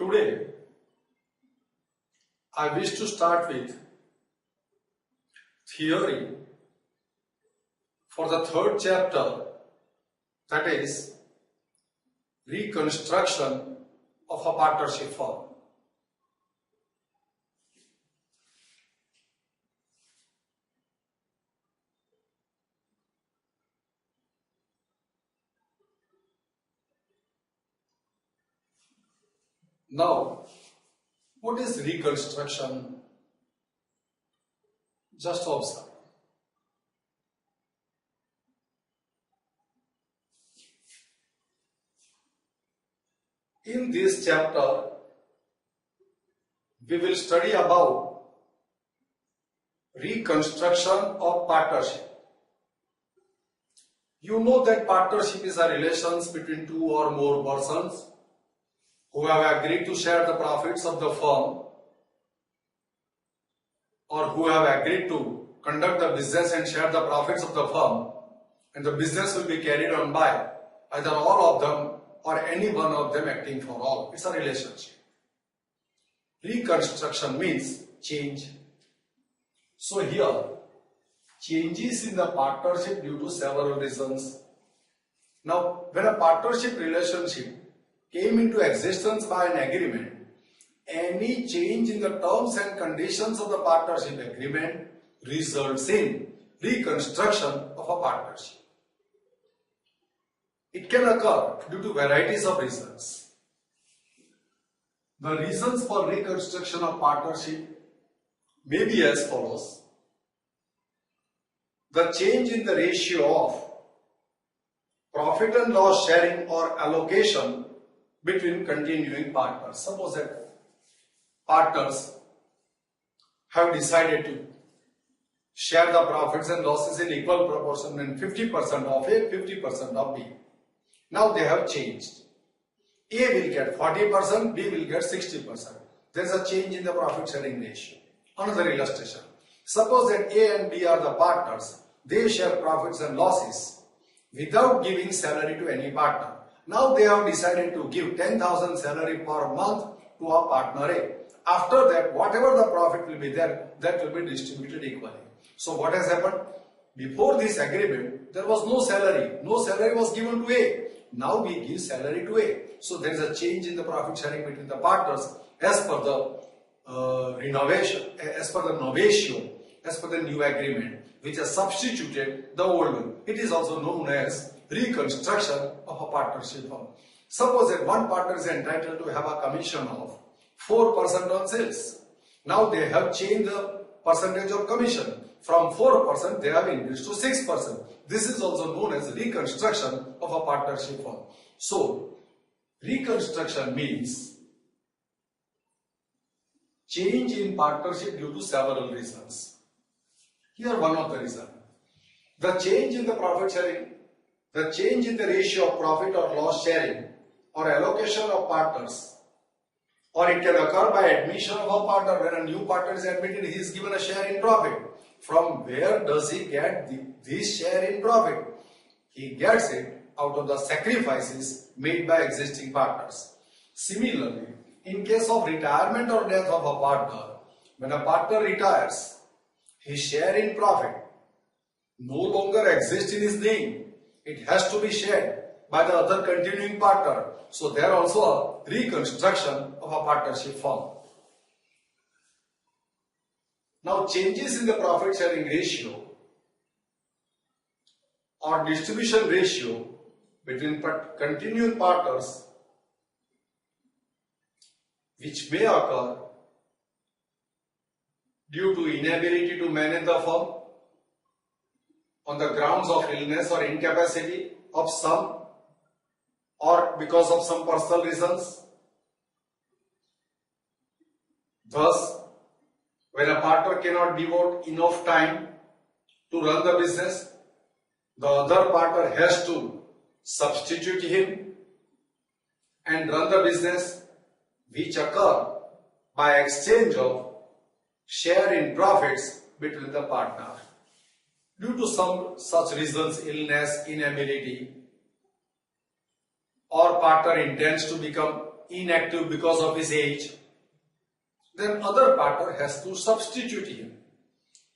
Today, I wish to start with theory for the third chapter, that is reconstruction of a partnership firm. Now, what is reconstruction? Just observe. In this chapter, we will study about reconstruction of partnership. You know that partnership is a relations between two or more persons who have agreed to share the profits of the firm or who have agreed to conduct the business and share the profits of the firm, and the business will be carried on by either all of them or any one of them acting for all. It's a relationship. Reconstruction means change. So here, changes in the partnership due to several reasons. Now, when a partnership relationship came into existence by an agreement, any change in the terms and conditions of the partnership agreement results in reconstruction of a partnership. It can occur due to varieties of reasons. The reasons for reconstruction of partnership may be as follows. The change in the ratio of profit and loss sharing or allocation between continuing partners. Suppose that partners have decided to share the profits and losses in equal proportion, and 50% of A, 50% of B. Now they have changed. A will get 40%, B will get 60%. There is a change in the profit sharing ratio. Another illustration. Suppose that A and B are the partners. They share profits and losses without giving salary to any partner. Now they have decided to give 10,000 salary per month to a partner A. After that, whatever the profit will be there, that will be distributed equally. So what has happened? Before this agreement, there was no salary. No salary was given to A. Now we give salary to A. So there is a change in the profit sharing between the partners as per the renovation, as per the novatio, as per the new agreement, which has substituted the old one. It is also known as reconstruction of a partnership firm. Suppose that one partner is entitled to have a commission of 4% on sales. Now they have changed the percentage of commission. From 4% they have increased to 6%. This is also known as reconstruction of a partnership firm. So, reconstruction means change in partnership due to several reasons. Here one of the reasons. The change in the profit sharing, the change in the ratio of profit or loss sharing or allocation of partners, or it can occur by admission of a partner. When a new partner is admitted, he is given a share in profit. From where does he get this share in profit? He gets it out of the sacrifices made by existing partners. Similarly, in case of retirement or death of a partner, when a partner retires, his share in profit no longer exists in his name. It has to be shared by the other continuing partner. So there also a reconstruction of a partnership firm. Now, changes in the profit sharing ratio or distribution ratio between continuing partners, which may occur due to inability to manage the firm on the grounds of illness or incapacity of some, or because of some personal reasons. Thus, when a partner cannot devote enough time to run the business, the other partner has to substitute him and run the business, which occur by exchange of share in profits between the partner. Due to some such reasons, illness, inability, or partner intends to become inactive because of his age, then other partner has to substitute him.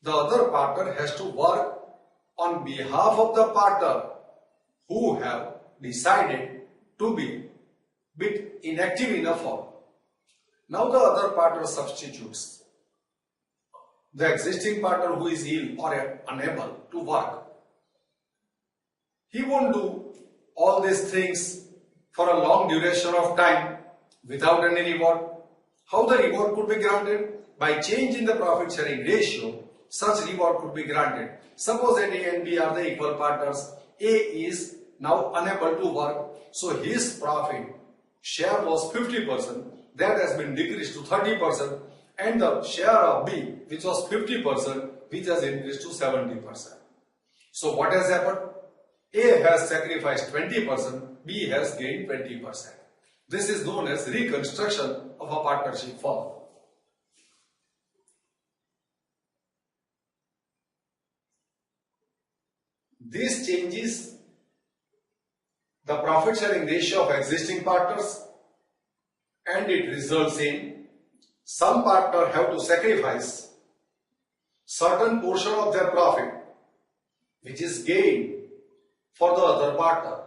The other partner has to work on behalf of the partner who have decided to be bit inactive in a form. Now the other partner substitutes the existing partner who is ill or unable to work. He won't do all these things for a long duration of time without any reward. How the reward could be granted? By change in the profit sharing ratio, such reward could be granted. Suppose that A and B are the equal partners. A is now unable to work, so his profit share was 50%, that has been decreased to 30%, and the share of B, which was 50%, which has increased to 70%. So what has happened? A has sacrificed 20%, B has gained 20%. This is known as reconstruction of a partnership form. This changes the profit sharing ratio of existing partners, and it results in some partner have to sacrifice certain portion of their profit which is gained for the other partner.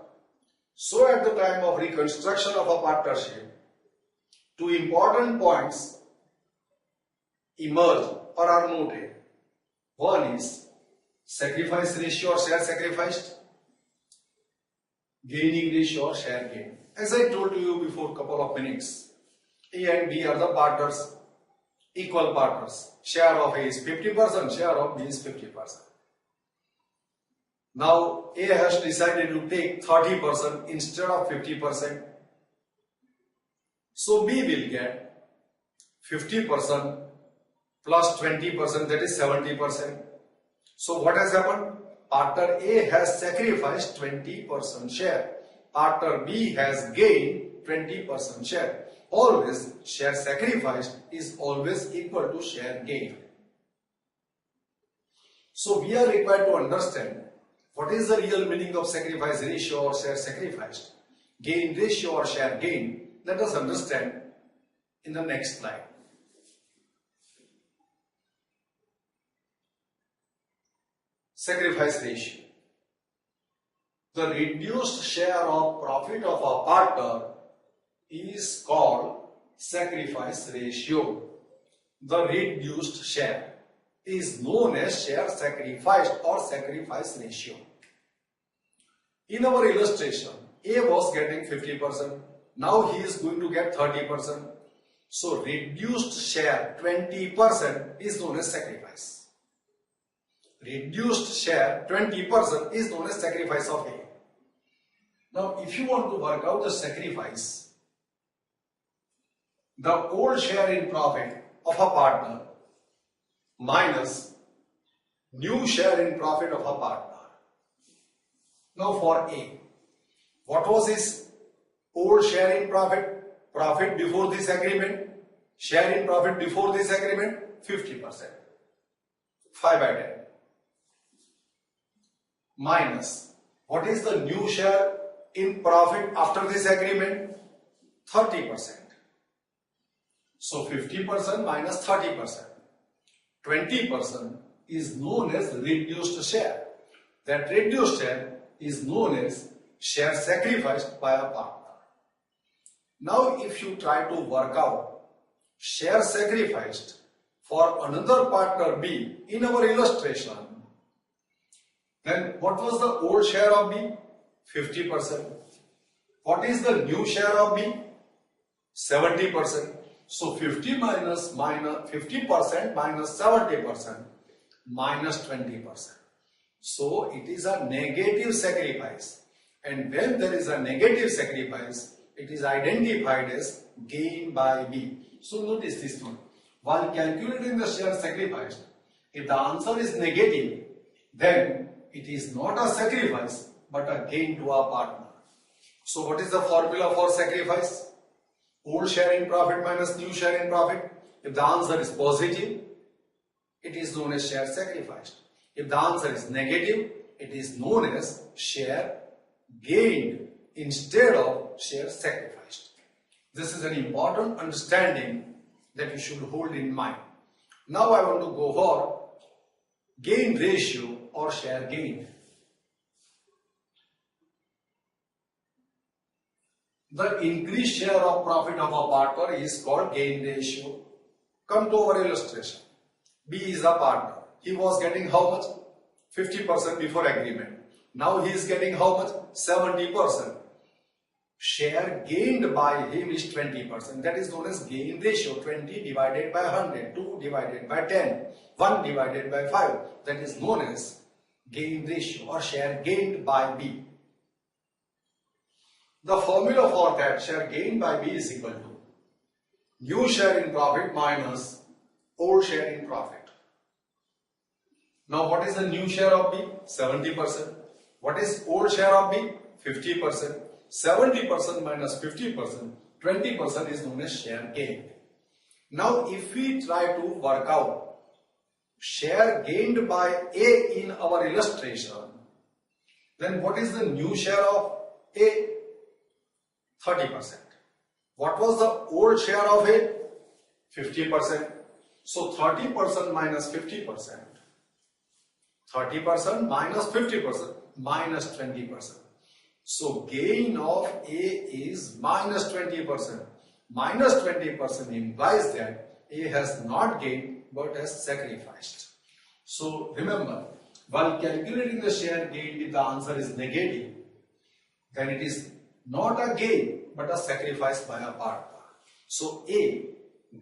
So at the time of reconstruction of a partnership, two important points emerge or are noted. One is sacrifice ratio or share sacrificed, gaining ratio or share gain. As I told you before a couple of minutes, A and B are the partners, equal partners. Share of A is 50%, share of B is 50%. Now A has decided to take 30% instead of 50%. So B will get 50% plus 20%, that is 70%. So what has happened? Partner A has sacrificed 20% share. Partner B has gained 20% share. Always share sacrificed is always equal to share gained. So we are required to understand what is the real meaning of sacrifice ratio or share sacrificed, gain ratio or share gain. Let us understand in the next slide. Sacrifice ratio. The reduced share of profit of a partner is called sacrifice ratio. The reduced share is known as share sacrificed or sacrifice ratio. In our illustration, A was getting 50%. Now he is going to get 30%. So reduced share 20% is known as sacrifice. Reduced share 20% is known as sacrifice of A. Now if you want to work out the sacrifice, the old share in profit of a partner minus new share in profit of a partner. Now for A, what was his old share in profit? Profit before this agreement, share in profit before this agreement, 50%. 5 by 10. Minus, what is the new share in profit after this agreement? 30%. So 50% minus 30%. 20% is known as reduced share. That reduced share is known as share sacrificed by a partner. Now if you try to work out share sacrificed for another partner B in our illustration, then what was the old share of B? 50%. What is the new share of B? 70%. So 50% minus 70% minus 20%. So it is a negative sacrifice. And when there is a negative sacrifice, it is identified as gain by B. So notice this one. While calculating the share sacrificed, if the answer is negative, then it is not a sacrifice but a gain to our partner. So what is the formula for sacrifice? Old share in profit minus new share in profit. If the answer is positive, it is known as share sacrificed. If the answer is negative, it is known as share gained instead of share sacrificed. This is an important understanding that you should hold in mind. Now I want to go for gain ratio or share gain. The increased share of profit of a partner is called gain ratio. Come to our illustration. B is a partner. He was getting how much? 50% before agreement. Now he is getting how much? 70%. Share gained by him is 20%. That is known as gain ratio. 20 divided by 100, 2 divided by 10, 1 divided by 5. That is known as gain ratio or share gained by B. The formula for that share gained by B is equal to new share in profit minus old share in profit. Now what is the new share of B? 70%. What is old share of B? 50%. 70% minus 50%, 20% is known as share gain. Now if we try to work out share gained by A in our illustration, then what is the new share of A? 30%. What was the old share of A? 50%. So 30% minus 50%. 30% minus 50% minus 20%. So gain of A is minus 20%. Minus 20% implies that A has not gained but has sacrificed. So remember, while calculating the share gain, if the answer is negative, then it is not a gain but a sacrifice by a partner. So A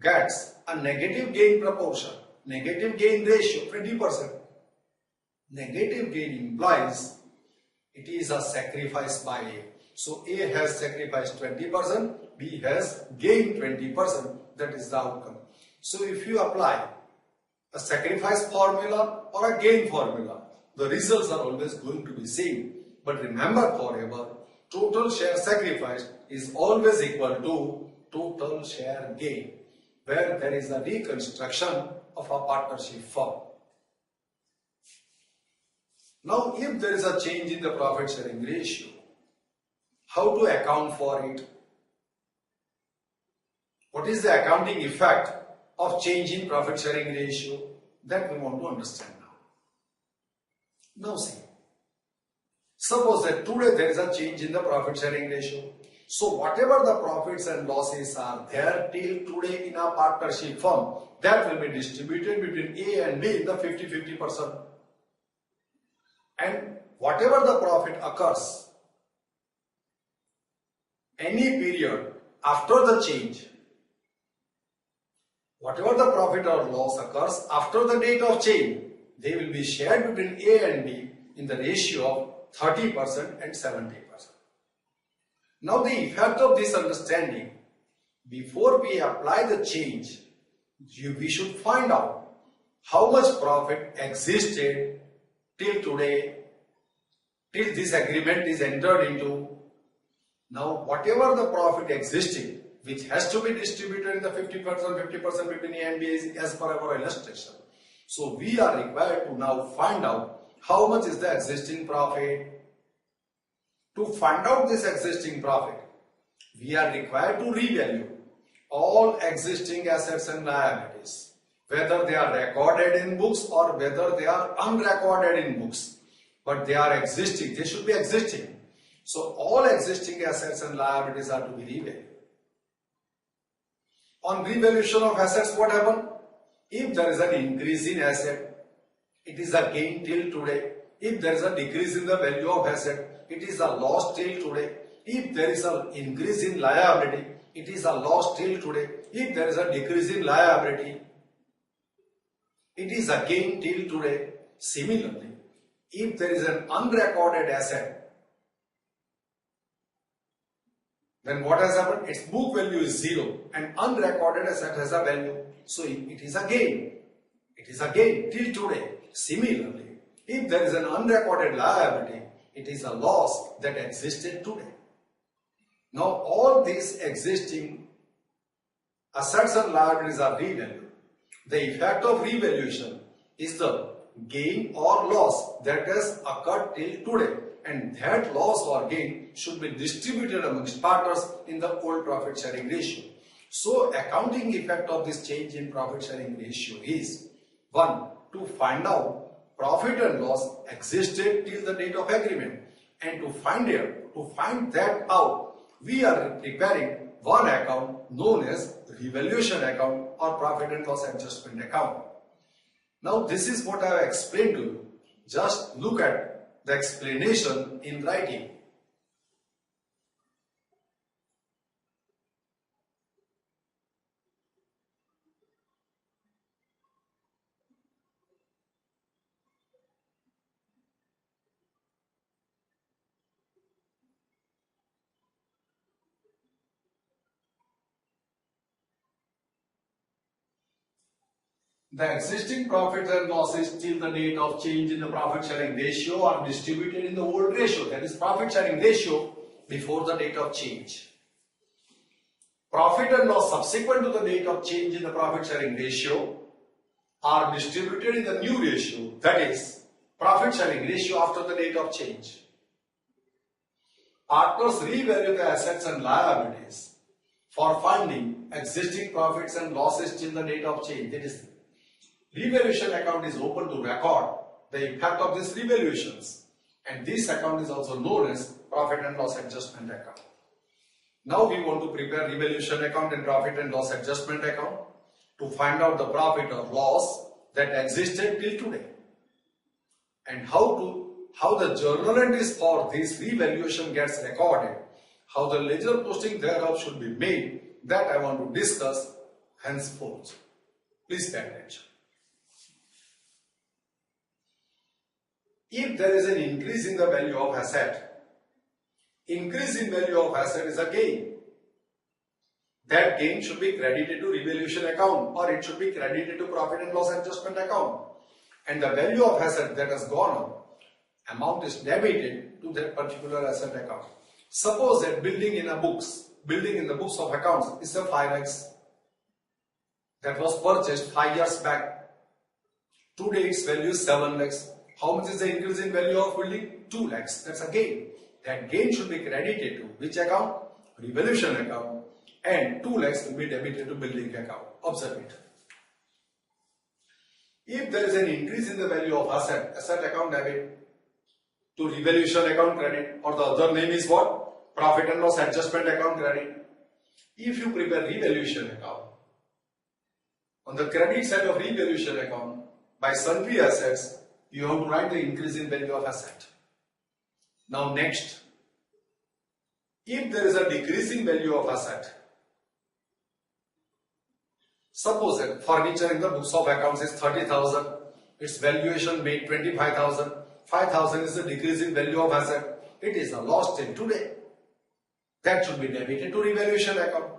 gets a negative gain proportion, negative gain ratio 20%. Negative gain implies it is a sacrifice by A. So A has sacrificed 20%, B has gained 20%. That is the outcome. So if you apply a sacrifice formula or a gain formula, the results are always going to be same. But remember forever, total share sacrificed is always equal to total share gain, where there is a reconstruction of a partnership firm. Now, if there is a change in the profit sharing ratio, how to account for it? What is the accounting effect of change in profit sharing ratio? That we want to understand now. Now see, suppose that today there is a change in the profit sharing ratio. So whatever the profits and losses are there till today in a partnership firm, that will be distributed between A and B in the 50-50%. And whatever the profit occurs, any period after the change, whatever the profit or loss occurs after the date of change, they will be shared between A and B in the ratio of 30% and 70%. Now the effect of this understanding, before we apply the change, we should find out how much profit existed till today, till this agreement is entered into. Now whatever the profit existing, which has to be distributed in the 50% between A and B as per our illustration. So we are required to now find out how much is the existing profit. To find out this existing profit, we are required to revalue all existing assets and liabilities, whether they are recorded in books or whether they are unrecorded in books. But they are existing, they should be existing. So all existing assets and liabilities are to be revalued. On revaluation of assets, what happened? If there is an increase in asset, it is a gain till today. If there is a decrease in the value of asset, it is a loss till today. If there is an increase in liability, it is a loss till today. If there is a decrease in liability, it is a gain till today. Similarly, if there is an unrecorded asset, then what has happened? Its book value is 0 and unrecorded asset has a value. So it is a gain. It is a gain till today. Similarly, if there is an unrecorded liability, it is a loss that existed today. Now all these existing assets and liabilities are revalued. The effect of revaluation is the gain or loss that has occurred till today. and that loss or gain should be distributed amongst partners in the old profit sharing ratio. So accounting effect of this change in profit sharing ratio is 1. To find out profit and loss existed till the date of agreement, and to find that out, we are preparing one account known as revaluation account or profit and loss adjustment account. Now this is what I have explained to you. Just look at the explanation in writing. The existing profits and losses till the date of change in the profit sharing ratio are distributed in the old ratio, that is profit sharing ratio before the date of change. Profit and loss subsequent to the date of change in the profit sharing ratio are distributed in the new ratio, that is profit sharing ratio after the date of change. Partners revalue the assets and liabilities for finding existing profits and losses till the date of change. That is, revaluation account is open to record the impact of these revaluations, and this account is also known as profit and loss adjustment account. Now we want to prepare revaluation account and profit and loss adjustment account to find out the profit or loss that existed till today, and how the journal entries for this revaluation gets recorded, how the ledger posting thereof should be made, that I want to discuss henceforth. Please pay attention. If there is an increase in the value of asset, increase in value of asset is a gain. That gain should be credited to revaluation account, or it should be credited to profit and loss adjustment account. And the value of asset that has gone up, amount is debited to that particular asset account. Suppose that building in the books of accounts is a 5 lakhs that was purchased 5 years back. Today its value is 7 lakhs. How much is the increase in value of building? 2 lakhs. That's a gain. That gain should be credited to which account? Revaluation account. And 2 lakhs will be debited to building account. Observe it. If there is an increase in the value of asset account debit to revaluation account credit, or the other name is what? Profit and loss adjustment account credit. If you prepare revaluation account, on the credit side of revaluation account, by sundry assets, you have to write the increase in value of asset. Now next, if there is a decrease in value of asset, suppose that furniture in the books of accounts is 30,000, its valuation made 25,000, 5,000 is the decrease in value of asset, it is a loss till today. That should be debited to revaluation account.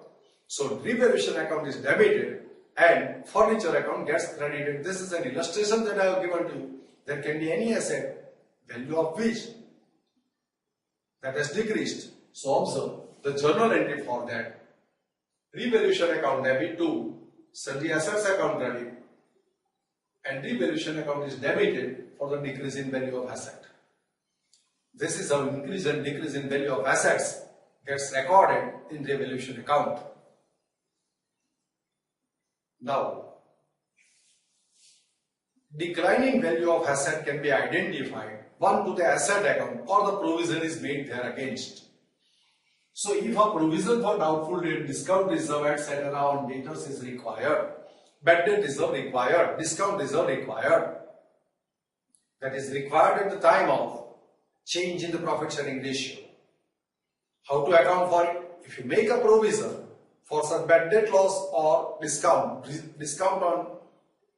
So revaluation account is debited and furniture account gets credited. This is an illustration that I have given to you. There can be any asset, value of which that has decreased. So observe the journal entry for that. Revaluation account debit to sundry assets account credit, and revaluation account is debited for the decrease in value of asset. This is how increase and decrease in value of assets gets recorded in revaluation account. Now, declining value of asset can be identified, one, to the asset account, or the provision is made there against. So if a provision for doubtful debt, discount reserve, etc. on debtors is required, bad debt reserve required, discount reserve required, that is required at the time of change in the profit sharing ratio. How to account for it? If you make a provision for some bad debt loss or discount on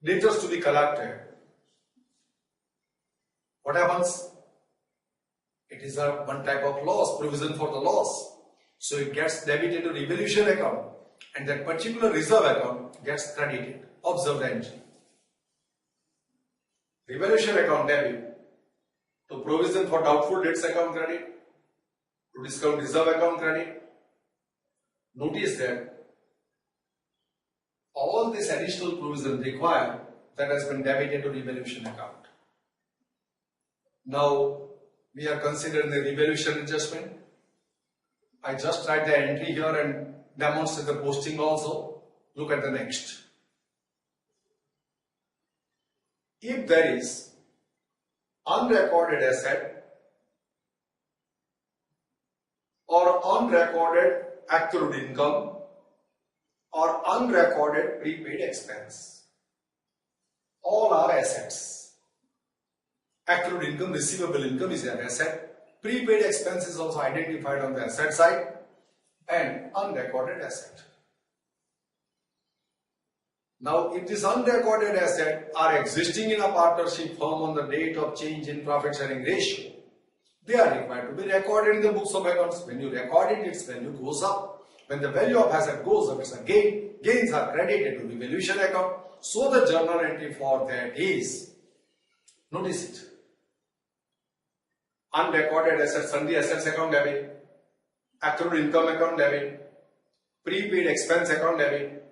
debtors to be collected, what happens? It is a one type of loss, provision for the loss. So it gets debited to revaluation account, and that particular reserve account gets credited. Observe the entry. Revaluation account debit to provision for doubtful debts account credit, to discount reserve account credit. Notice that all this additional provision required that has been debited to revaluation account. Now, we are considering the revaluation adjustment. I just write the entry here and demonstrate the posting also. Look at the next. If there is unrecorded asset or unrecorded accrued income or unrecorded prepaid expense, all are assets. Accrued income, receivable income is an asset. Prepaid expense is also identified on the asset side, and unrecorded asset. Now, if this unrecorded asset are existing in a partnership firm on the date of change in profit sharing ratio, they are required to be recorded in the books of accounts. When you record it, its value goes up. When the value of asset goes up, it's a gain. Gains are credited to revaluation account. So the journal entry for that is, notice it, unrecorded assets, sundry assets account debit, accrued income account debit, prepaid expense account debit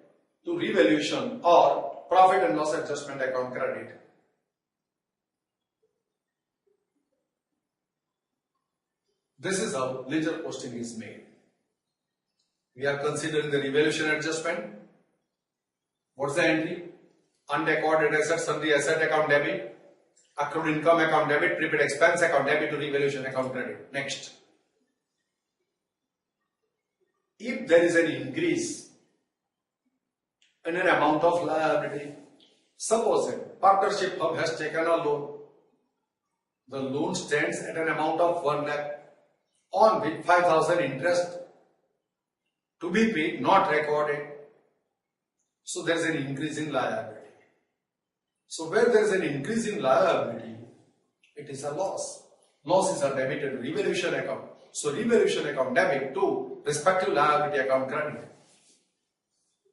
to revaluation or profit and loss adjustment account credit. This is how ledger posting is made. We are considering the revaluation adjustment. What's the entry? Unrecorded assets, sundry asset account debit, accrued income account debit, prepaid expense account debit to revaluation account credit. Next. If there is an increase in an amount of liability, suppose a partnership firm has taken a loan. The loan stands at an amount of 1 lakh, on which 5,000 interest to be paid, not recorded. So there is an increase in liability. So where there is an increase in liability, it is a loss. Losses are debited to revaluation account. So revaluation account debit to respective liability account credit.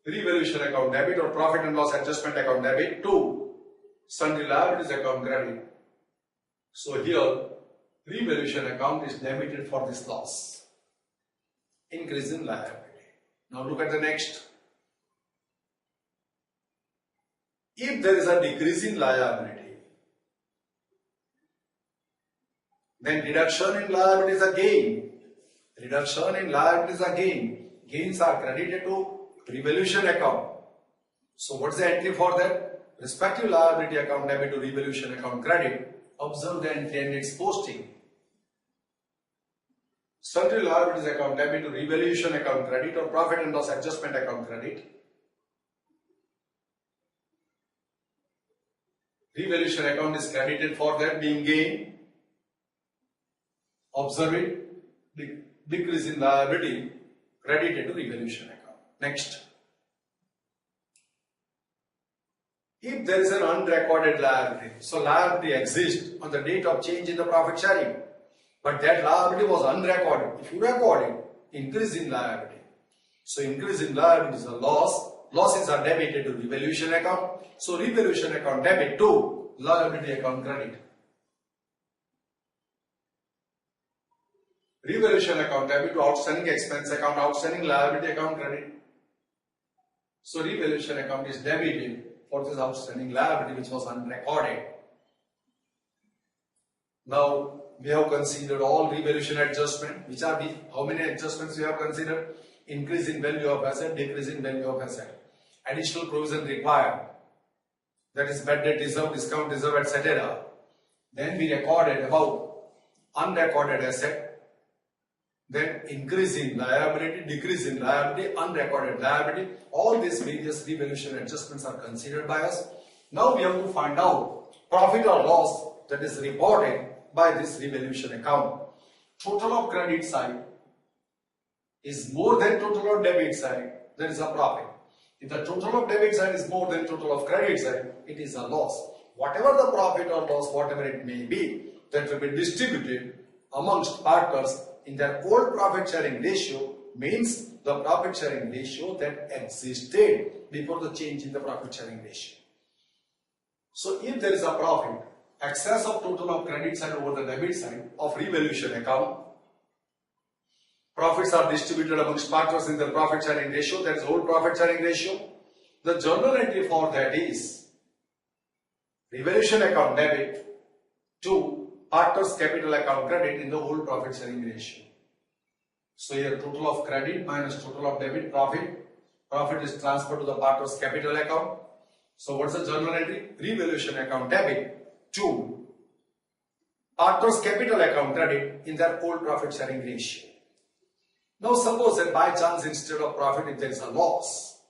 Revaluation account debit or profit and loss adjustment account debit to sundry liabilities account credit. So here revaluation account is debited for this loss. Increase in liability. Now look at the next. If there is a decrease in liability, then reduction in liability is a gain. Reduction in liability is a gain. Gains are credited to revaluation account. So what's the entry for that? Respective liability account debit to revaluation account credit. Observe the entry and its posting. Sundry liabilities account debit to revaluation account credit or profit and loss adjustment account credit. Revaluation account is credited for that being gain. Observe it. Decrease in liability credited to revaluation account. Next. If there is an unrecorded liability, so liability exists on the date of change in the profit sharing, but that liability was unrecorded. If you record it, increase in liability. So increase in liability is a loss. Losses are debited to revaluation account. So revaluation account debit to liability account credit. Revaluation account debit to outstanding expense account, outstanding liability account credit. So revaluation account is debited for this outstanding liability which was unrecorded. Now we have considered all revaluation adjustment. Which are the, how many adjustments we have considered? Increase in value of asset, decrease in value of asset. Additional provision required, that is bad debt reserve, discount reserve, etc. Then we recorded about unrecorded asset. Then increase in liability, decrease in liability, unrecorded liability. All these various revaluation adjustments are considered by us. Now we have to find out profit or loss that is reported by this revaluation account. Total of credit side is more than total of debit side, there is a profit. If the total of debit side is more than total of credit side, it is a loss. Whatever the profit or loss, whatever it may be, that will be distributed amongst partners in their old profit sharing ratio, means the profit sharing ratio that existed before the change in the profit sharing ratio. So if there is a profit, excess of total of credit side over the debit side of revaluation account, profits are distributed amongst partners in the profit sharing ratio, that is old profit sharing ratio. The journal entry for that is revaluation account debit to partners capital account credit in the old profit sharing ratio. So here total of credit minus total of debit profit. Profit is transferred to the partners capital account. So what's the journal entry? Revaluation account debit to partners capital account credit in their old profit sharing ratio. Now suppose that by chance instead of profit if there is a loss,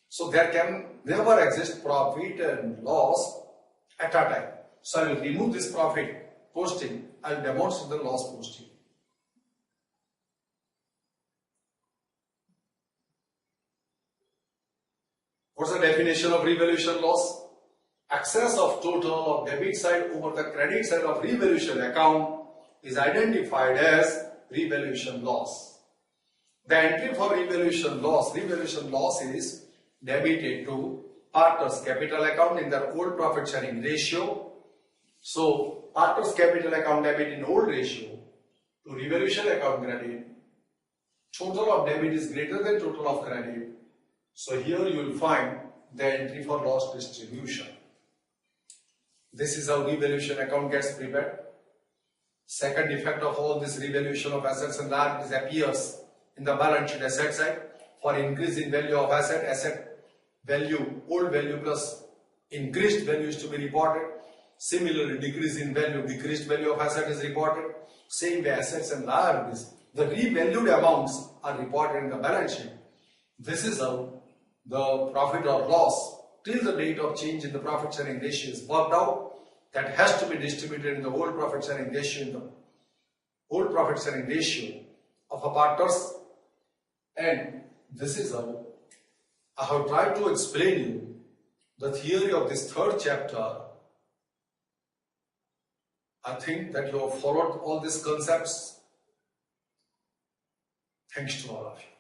so there can never exist profit and loss at a time. So I will remove this profit posting, I will demonstrate the loss posting. What's the definition of revaluation loss? Excess of total of debit side over the credit side of revaluation account is identified as revaluation loss. The entry for revaluation loss is debited to partners capital account in their old profit sharing ratio. So partners capital account debit in old ratio to revaluation account credit. Total of debit is greater than total of credit. So here you will find the entry for loss distribution. This is how revaluation account gets prepared. Second effect of all this revaluation of assets and liabilities appears in the balance sheet asset side. For increase in value of asset value, old value plus increased value is to be reported. Similarly, decrease in value, decreased value of asset is reported. Same way assets and liabilities, the revalued amounts are reported in the balance sheet. This is how the profit or loss till the date of change in the profit sharing ratio is worked out. That has to be distributed in the old profit sharing ratio, of a partners. And this is how I have tried to explain you the theory of this third chapter. I think that you have followed all these concepts. Thanks to all of you.